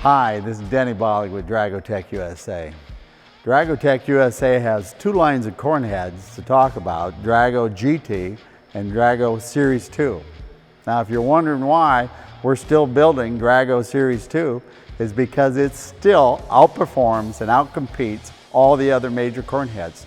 Hi, this is Denny Bollig with Drago USA. Drago USA has two lines of corn heads to talk about, Drago GT and Drago Series II. Now if you're wondering why we're still building Drago Series II, is because it still outperforms and outcompetes all the other major corn heads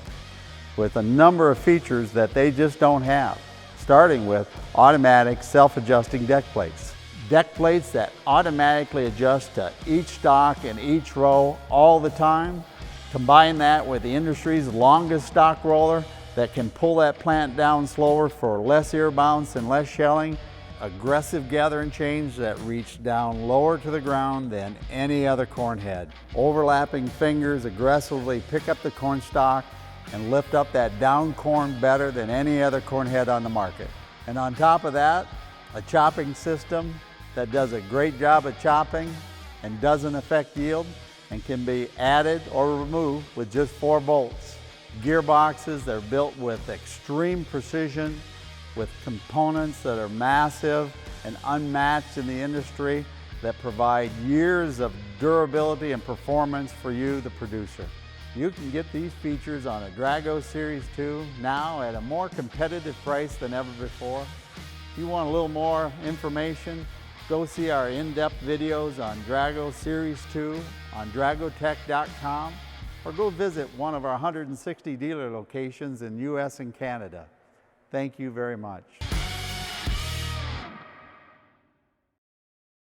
with a number of features that they just don't have, starting with automatic self-adjusting deck plates. Deck plates that automatically adjust to each stock and each row all the time. Combine that with the industry's longest stock roller that can pull that plant down slower for less ear bounce and less shelling. Aggressive gather and change that reach down lower to the ground than any other corn head. Overlapping fingers aggressively pick up the corn stalk and lift up that down corn better than any other corn head on the market. And on top of that, a chopping system that does a great job of chopping and doesn't affect yield and can be added or removed with just 4 bolts. Gearboxes that are built with extreme precision, with components that are massive and unmatched in the industry that provide years of durability and performance for you, the producer. You can get these features on a Drago Series II now at a more competitive price than ever before. If you want a little more information, go see our in-depth videos on Drago Series II on dragotech.com, or go visit one of our 160 dealer locations in US and Canada. Thank you very much.